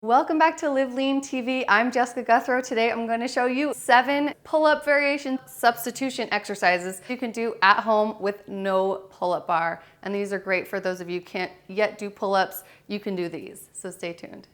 Welcome back to LiveLeanTV. I'm Jessica Guthrow. Today I'm going to show you 7 pull-up variation substitution exercises you can do at home with no pull-up bar. And these are great for those of you who can't yet do pull-ups. You can do these, so stay tuned.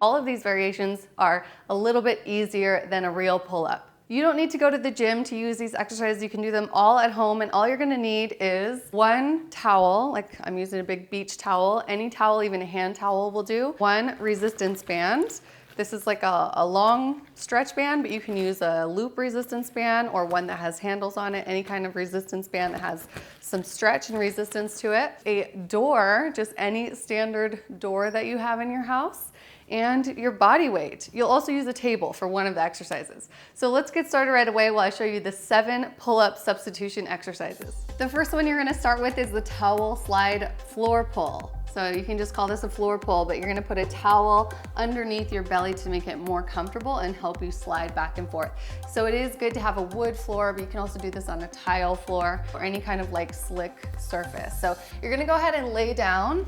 All of these variations are a little bit easier than a real pull-up. You don't need to go to the gym to use these exercises. You can do them all at home, and all you're gonna need is one towel, like I'm using a big beach towel. Any towel, even a hand towel will do. One resistance band. This is like a long stretch band, but you can use a loop resistance band or one that has handles on it, any kind of resistance band that has some stretch and resistance to it. A door, just any standard door that you have in your house, and your body weight. You'll also use a table for one of the exercises. So let's get started right away while I show you the 7 pull-up substitution exercises. The first one you're gonna start with is the towel slide floor pull. So you can just call this a floor pull, but you're gonna put a towel underneath your belly to make it more comfortable and help you slide back and forth. So it is good to have a wood floor, but you can also do this on a tile floor or any kind of like slick surface. So you're gonna go ahead and lay down,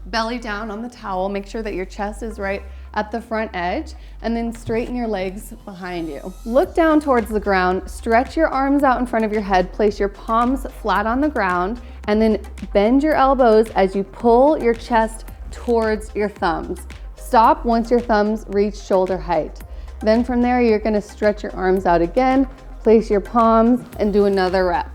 belly down on the towel. Make sure that your chest is right at the front edge, and then straighten your legs behind you. Look down towards the ground, stretch your arms out in front of your head, place your palms flat on the ground, and then bend your elbows as you pull your chest towards your thumbs. Stop once your thumbs reach shoulder height. Then from there, you're gonna stretch your arms out again, place your palms, and do another rep.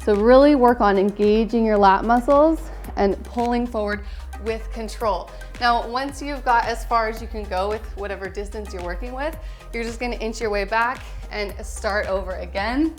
So really work on engaging your lat muscles and pulling forward with control. Now, once you've got as far as you can go with whatever distance you're working with, you're just gonna inch your way back and start over again.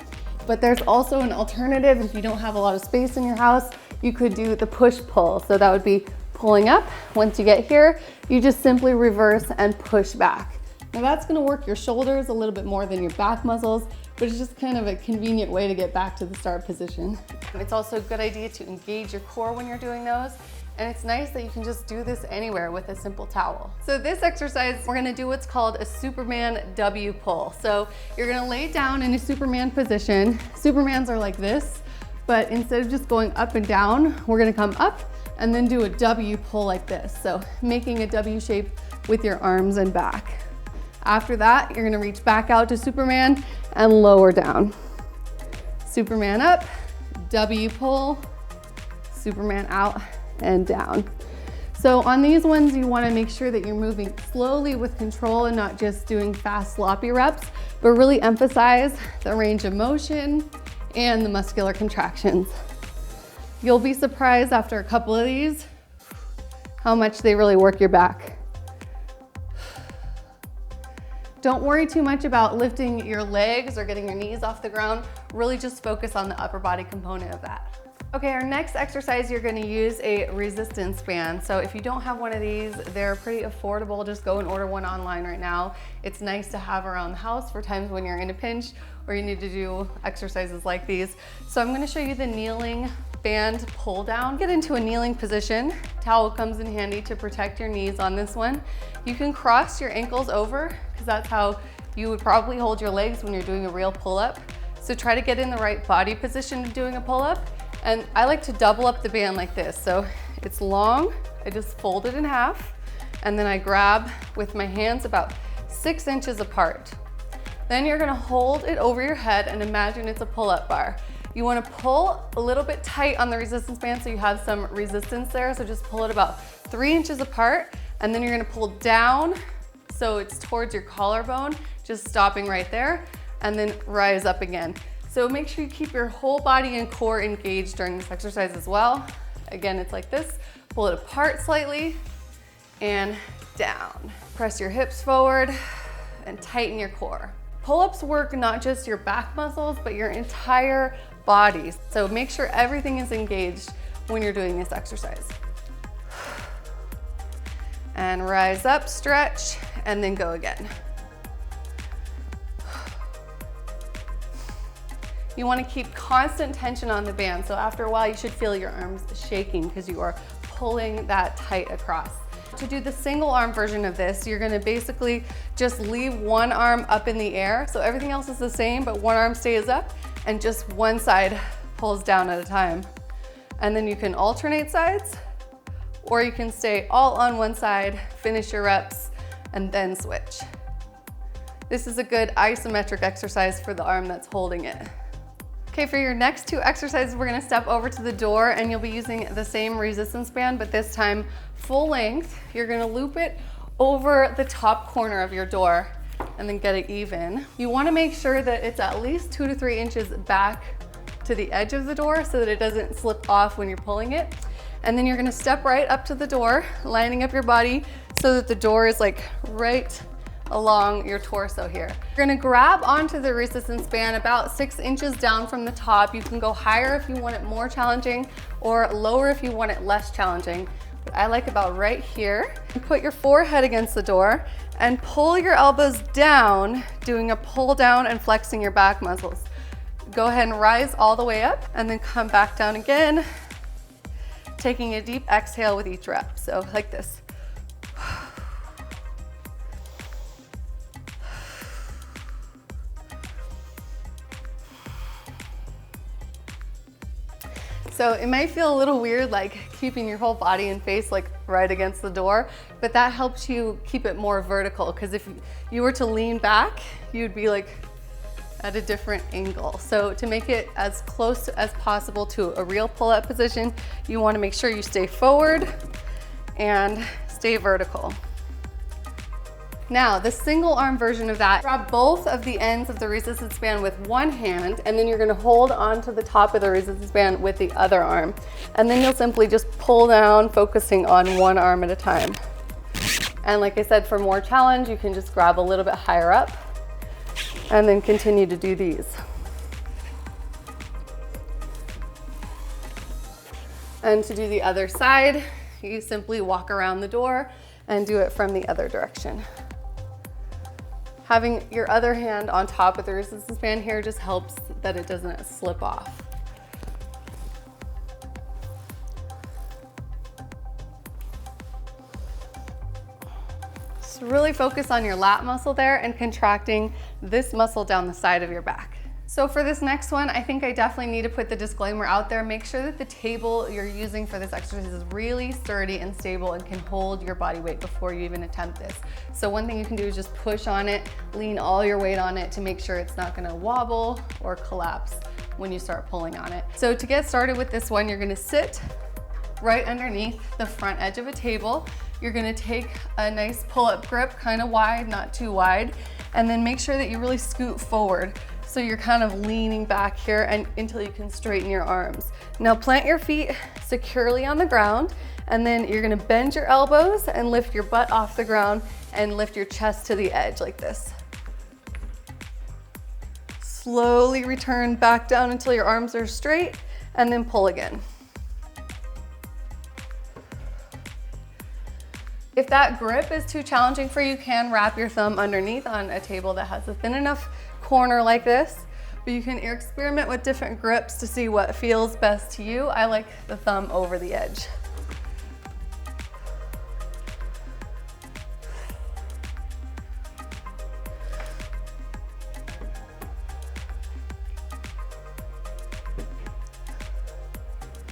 But there's also an alternative. If you don't have a lot of space in your house, you could do the push-pull. So that would be pulling up. Once you get here, you just simply reverse and push back. Now that's gonna work your shoulders a little bit more than your back muscles, but it's just kind of a convenient way to get back to the start position. It's also a good idea to engage your core when you're doing those. And it's nice that you can just do this anywhere with a simple towel. So this exercise, we're gonna do what's called a Superman W pull. So you're gonna lay down in a Superman position. Supermans are like this, but instead of just going up and down, we're gonna come up and then do a W pull like this. So making a W shape with your arms and back. After that, you're gonna reach back out to Superman and lower down. Superman up, W pull, Superman out, and down. So on these ones, you wanna make sure that you're moving slowly with control and not just doing fast, sloppy reps, but really emphasize the range of motion and the muscular contractions. You'll be surprised after a couple of these how much they really work your back. Don't worry too much about lifting your legs or getting your knees off the ground. Really just focus on the upper body component of that. Okay, our next exercise, you're gonna use a resistance band. So if you don't have one of these, they're pretty affordable. Just go and order one online right now. It's nice to have around the house for times when you're in a pinch or you need to do exercises like these. So I'm gonna show you the kneeling band pull down. Get into a kneeling position. Towel comes in handy to protect your knees on this one. You can cross your ankles over because that's how you would probably hold your legs when you're doing a real pull-up. So try to get in the right body position to doing a pull-up. And I like to double up the band like this. So it's long, I just fold it in half, and then I grab with my hands about 6 inches apart. Then you're gonna hold it over your head and imagine it's a pull-up bar. You wanna pull a little bit tight on the resistance band so you have some resistance there. So just pull it about 3 inches apart, and then you're gonna pull down so it's towards your collarbone, just stopping right there, and then rise up again. So make sure you keep your whole body and core engaged during this exercise as well. Again, it's like this. Pull it apart slightly and down. Press your hips forward and tighten your core. Pull-ups work not just your back muscles, but your entire body. So make sure everything is engaged when you're doing this exercise. And rise up, stretch, and then go again. You want to keep constant tension on the band. So after a while, you should feel your arms shaking because you are pulling that tight across. To do the single arm version of this, you're going to basically just leave one arm up in the air. So everything else is the same, but one arm stays up and just one side pulls down at a time. And then you can alternate sides, or you can stay all on one side, finish your reps, and then switch. This is a good isometric exercise for the arm that's holding it. Okay, for your next two exercises, we're gonna step over to the door and you'll be using the same resistance band, but this time full length. You're gonna loop it over the top corner of your door and then get it even. You wanna make sure that it's at least 2 to 3 inches back to the edge of the door so that it doesn't slip off when you're pulling it. And then you're gonna step right up to the door, lining up your body so that the door is like right along your torso here. You're gonna grab onto the resistance band about 6 inches down from the top. You can go higher if you want it more challenging or lower if you want it less challenging. But I like about right here. You put your forehead against the door and pull your elbows down, doing a pull down and flexing your back muscles. Go ahead and rise all the way up and then come back down again, taking a deep exhale with each rep. So like this. So it might feel a little weird, like keeping your whole body and face like right against the door, but that helps you keep it more vertical, because if you were to lean back, you'd be like at a different angle. So to make it as close as possible to a real pull-up position, you want to make sure you stay forward and stay vertical. Now, the single arm version of that, grab both of the ends of the resistance band with one hand, and then you're gonna hold onto the top of the resistance band with the other arm. And then you'll simply just pull down, focusing on one arm at a time. And like I said, for more challenge, you can just grab a little bit higher up and then continue to do these. And to do the other side, you simply walk around the door and do it from the other direction. Having your other hand on top of the resistance band here just helps that it doesn't slip off. So really focus on your lat muscle there and contracting this muscle down the side of your back. So for this next one, I think I definitely need to put the disclaimer out there. Make sure that the table you're using for this exercise is really sturdy and stable and can hold your body weight before you even attempt this. So one thing you can do is just push on it, lean all your weight on it to make sure it's not gonna wobble or collapse when you start pulling on it. So to get started with this one, you're gonna sit right underneath the front edge of a table. You're gonna take a nice pull-up grip, kind of wide, not too wide, and then make sure that you really scoot forward. So you're kind of leaning back here and until you can straighten your arms. Now plant your feet securely on the ground, and then you're gonna bend your elbows and lift your butt off the ground and lift your chest to the edge like this. Slowly return back down until your arms are straight, and then pull again. If that grip is too challenging for you, you can wrap your thumb underneath on a table that has a thin enough corner like this, but you can experiment with different grips to see what feels best to you. I like the thumb over the edge.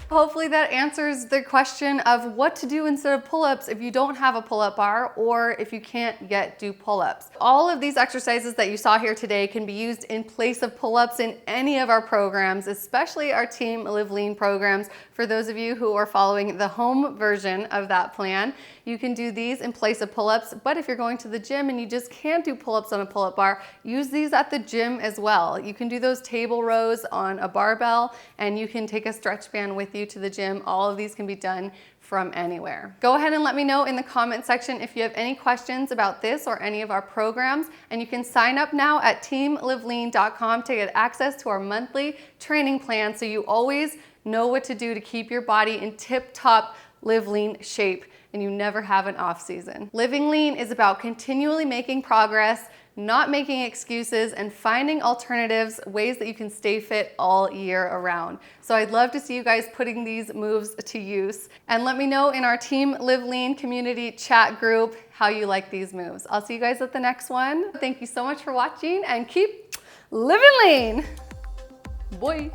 Hopefully that answers the question of what to do instead of pull-ups if you don't have a pull-up bar or if you can't yet do pull-ups. All of these exercises that you saw here today can be used in place of pull-ups in any of our programs, especially our Team Live Lean programs. For those of you who are following the home version of that plan, you can do these in place of pull-ups, but if you're going to the gym and you just can't do pull-ups on a pull-up bar, use these at the gym as well. You can do those table rows on a barbell, and you can take a stretch band with you to the gym. All of these can be done from anywhere. Go ahead and let me know in the comment section if you have any questions about this or any of our programs, and you can sign up now at teamlivelean.com to get access to our monthly training plan so you always know what to do to keep your body in tip-top Live Lean shape and you never have an off season. Living lean is about continually making progress, not making excuses, and finding alternatives, ways that you can stay fit all year around. So I'd love to see you guys putting these moves to use. And let me know in our Team Live Lean community chat group how you like these moves. I'll see you guys at the next one. Thank you so much for watching and keep living lean. Boy.